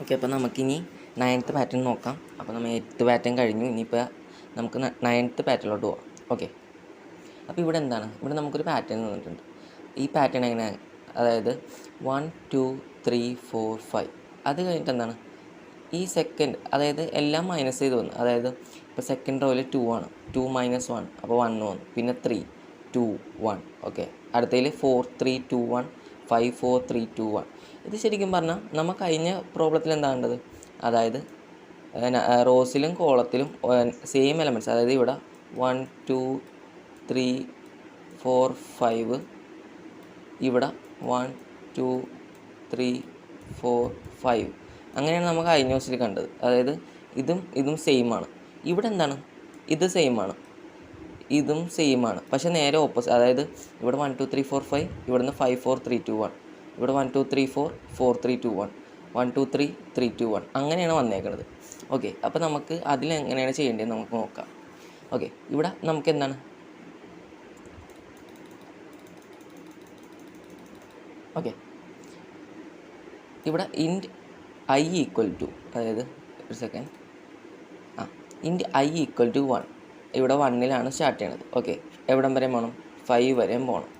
Okay, അപ്പോൾ നമുക്കിനി 9th pattern നോക്കാം. അപ്പോൾ നമ്മൾ 8th പാറ്റേൺ കഴിഞ്ഞു. ഇനിയിപ്പോൾ നമുക്ക് 9th പാറ്റേണിലോട്ട് പോകാം. ഓക്കെ, അപ്പോൾ ഇവിടെ എന്താണ്, ഇവിടെ നമുക്കൊരു പാറ്റേൺ തന്നിട്ടുണ്ട്. ഈ പാറ്റേൺ എങ്ങനെയാണ്, അതായത് 1 2 3 4 5. അത് കഴിഞ്ഞിട്ട് എന്താണ്, ഈ സെക്കൻഡ്, അതായത് എല്ലാം മൈനസ് ചെയ്ത് വന്നു. അതായത് ഇപ്പോൾ സെക്കൻഡ് റോയിൽ 2 ആണ്, 2 - 1 അപ്പോൾ 1 വന്നു. പിന്നെ 3 2 1. ഓക്കെ, അടുത്തതിൽ 4 3 2 1 5 4 3 2 1. ഇത് ശരിക്കും പറഞ്ഞാൽ നമ്മൾ കഴിഞ്ഞ പ്രോബ്ലത്തിൽ എന്താ കണ്ടത്, അതായത് റോസിലും കോളത്തിലും സെയിം എലമെൻറ്റ്സ്, അതായത് ഇവിടെ 1 2 3 4 5, ഇവിടെ 1 2 3 4 5. അങ്ങനെയാണ് നമുക്ക് കഴിഞ്ഞ ദിവസത്തിൽ കണ്ടത്. അതായത് ഇതും സെയിമാണ്. ഇവിടെ എന്താണ്, ഇത് സെയിമാണ്, ഇതും സെയിമാണ്, പക്ഷെ നേരെ ഓപ്പോസിറ്റ്. അതായത് ഇവിടെ 1 2 3 4 5, ഇവിടുന്ന് 5 4 3 2 1, ഇവിടെ 1 2 3 4 4 3 2 1 1 2 3 3 2 1. അങ്ങനെയാണ് വന്നേക്കുന്നത്. ഓക്കെ, അപ്പോൾ നമുക്ക് അതിലെങ്ങനെയാണ് ചെയ്യേണ്ടത് നമുക്ക് നോക്കാം. ഓക്കെ, ഇവിടെ നമുക്ക് എന്താണ്, ഓക്കെ ഇവിടെ ഇൻറ്റ് I ഈക്വൽ ടു, അതായത് ഒരു സെക്കൻഡ്, ഇൻറ്റ് I ഈക്വൽ ടു 1. ഇവിടെ 1ലാണ് സ്റ്റാർട്ട് ചെയ്യണത്. ഓക്കെ, എവിടം വരെ പോകണം, 5 വരെയും പോകണം.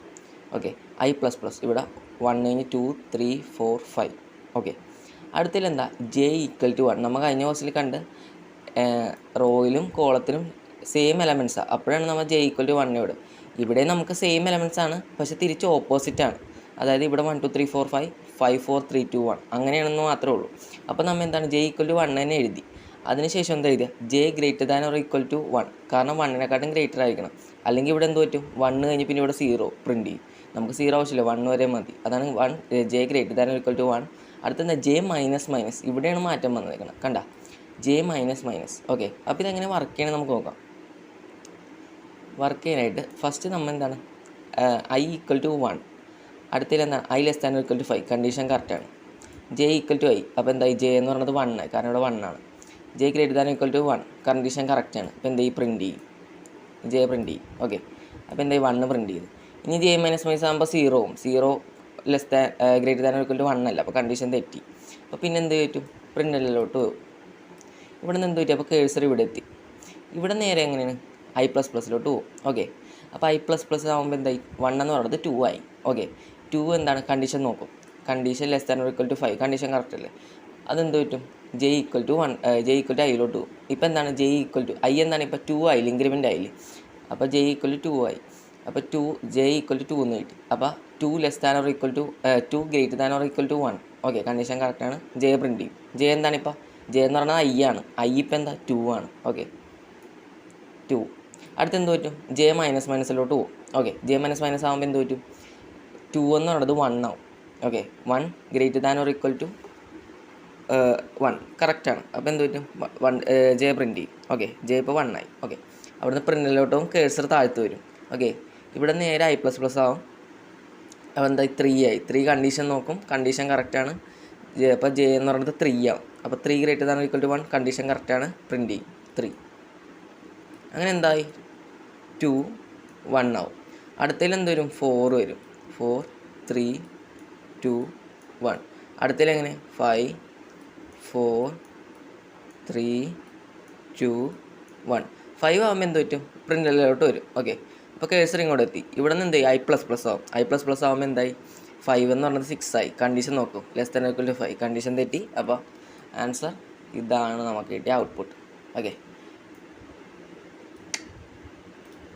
ഓക്കെ, I പ്ലസ് പ്ലസ്, ഇവിടെ 1 കഴിഞ്ഞ് 2 3 4 5. ഓക്കെ, അടുത്തതിൽ എന്താ, J ഈക്വൽ ടു 1. നമ്മൾ കഴിഞ്ഞ ക്ലാസ്സിൽ കണ്ട് റോയിലും കോളത്തിലും സെയിം എലമെൻറ്റ്സാണ്. അപ്പോഴാണ് നമ്മൾ J ഈക്വൽ ടു 1 ഇവിടെ നമുക്ക് സെയിം എലമെൻറ്റ്സ് ആണ്, പക്ഷേ തിരിച്ച് ഓപ്പോസിറ്റാണ്. അതായത് ഇവിടെ 1 2 3 4 5 5 4 3 2 1 അങ്ങനെയാണെന്ന് മാത്രമേ ഉള്ളൂ. അപ്പോൾ നമ്മൾ എന്താണ്, J ഈക്വൽ ടു 1 തന്നെ എഴുതി. അതിനുശേഷം എന്താ എഴുതുക, J greater than or equal to 1. കാരണം 1നെക്കാട്ടും ഗ്രേറ്റർ ആയിരിക്കണം. അല്ലെങ്കിൽ ഇവിടെ എന്ത് പറ്റും, 1 കഴിഞ്ഞ് പിന്നെ ഇവിടെ 0 പ്രിൻറ്റ് ചെയ്യും. നമുക്ക് 0 ആവശ്യമില്ല, 1 വരെ മതി. അതാണ് J greater than or equal to 1. അടുത്തെന്താ, J മൈനസ് മൈനസ്, ഇവിടെയാണ് മാറ്റം വന്നേക്കണം. കണ്ട, J മൈനസ് മൈനസ്. ഓക്കെ, അപ്പോൾ ഇതെങ്ങനെ വർക്ക് ചെയ്യണം നമുക്ക് നോക്കാം. വർക്ക് ചെയ്യാനായിട്ട് ഫസ്റ്റ് നമ്മൾ എന്താണ്, I ഈക്വൽ ടു 1. അടുത്തതിൽ എന്താണ്, I less than or equal to 5, condition കറക്റ്റാണ്. J ഈക്വൽ ടു I, അപ്പോൾ എന്തായി, J എന്ന് പറയുന്നത് 1 ആയി, കാരണം ഇവിടെ 1 ആണ്. J greater than equal to 1, condition കറക്റ്റാണ്. അപ്പോൾ എന്താ, ഈ പ്രിൻറ്റ് ചെയ്യും, J പ്രിൻറ്റ് ചെയ്യും. ഓക്കെ, അപ്പോൾ എന്തായി, 1 പ്രിൻറ്റ് ചെയ്തു. ഇനി J മൈനസ് മൈനസ് ആകുമ്പോൾ 0 less than greater than or equal to 1 അല്ല, അപ്പോൾ കണ്ടീഷൻ തെറ്റി. അപ്പോൾ പിന്നെ എന്ത് പറ്റും, പ്രിൻ്റലിലോട്ട് പോകും. ഇവിടെ നിന്ന് എന്ത് പറ്റും, അപ്പോൾ കേഴ്സർ ഇവിടെ എത്തി. ഇവിടെ നേരെ എങ്ങനെയാണ്, I പ്ലസ് പ്ലസിലോട്ട് പോകും. ഓക്കെ, അപ്പോൾ I പ്ലസ് പ്ലസ് ആകുമ്പോൾ എന്തായി, 1 എന്ന് പറയുന്നത് 2 ആയി. ഓക്കെ, 2 എന്താണ്, കണ്ടീഷൻ നോക്കും, condition less than or equal to 5, condition correct അല്ലേ. അതെന്ത് പറ്റും, J equal to 1, J equal to Iലോട്ട് പോകും. ഇപ്പോൾ എന്താണ്, J ഈക്വൽ ടു I എന്താണ്, ഇപ്പോൾ 2 ആയില്ല, ഇൻക്രിമെൻ്റ് ആയില്ലേ. അപ്പോൾ J ഈക്വൽ ടു 2 ആയി. അപ്പോൾ J ഈക്വൽ ടു 2 എന്ന് കിട്ടി. അപ്പോൾ 2 less than or equal to 2 greater than or equal to 1. Okay, condition കറക്റ്റാണ്. J പ്രിൻറ്റ് ചെയ്യും. J എന്താണ്, ഇപ്പോൾ J എന്ന് പറഞ്ഞാൽ I ആണ്. I ഇപ്പോൾ എന്താ, 2 ആണ്. ഓക്കെ, 2. അടുത്ത് എന്ത് പറ്റും, J മൈനസ് മൈനസിലോട്ട് പോകും. ഓക്കെ, J മൈനസ് മൈനസ് ആകുമ്പോൾ എന്ത് പറ്റും, 2 എന്ന് പറയുന്നത് 1 ആവും. Okay, 1 greater than or equal to 1 കറക്റ്റാണ്. അപ്പോൾ എന്ത് പറ്റും, J പ്രിൻറ്റ് ചെയ്യും. ഓക്കെ, J ഇപ്പോൾ 1 ആയി. ഓക്കെ, അവിടുന്ന് പ്രിൻറ്റിലോട്ടും കേഴ്സർ താഴ്ത്ത് വരും. ഓക്കെ, ഇവിടെ നേരെ I പ്ലസ് പ്ലസ് ആവും. അപ്പോൾ എന്താ, 3 ആയി. 3 കണ്ടീഷൻ നോക്കും, കണ്ടീഷൻ കറക്റ്റാണ്. അപ്പോൾ J എന്ന് പറയുന്നത് 3 ആവും. അപ്പോൾ 3 greater than or equal to 1, condition കറക്റ്റാണ്, പ്രിൻറ്റ് ചെയ്യും 3. അങ്ങനെ എന്തായി, 2 1 ആവും. അടുത്തതിൽ എന്ത് വരും, 4 വരും. 4 3 2 1. അടുത്തതിൽ എങ്ങനെ, 5 4 3 2 1. 5 ആകുമ്പോൾ എന്ത് പറ്റും, പ്രിൻ്റലിലോട്ട് വരും. ഓക്കെ, അപ്പോൾ കേഴ്സർ ഇങ്ങോട്ട് എത്തി. ഇവിടെ നിന്ന് എന്ത് ചെയ്യും, I പ്ലസ് പ്ലസ് ആവും. I പ്ലസ് പ്ലസ് ആകുമ്പോൾ എന്തായി, 5 എന്ന് പറയുന്നത് 6 ആയി. കണ്ടീഷൻ നോക്കും, less than equal to 5, condition തെറ്റി. അപ്പോൾ ആൻസർ ഇതാണ് നമുക്ക് കിട്ടിയ ഔട്ട്പുട്ട്. ഓക്കെ.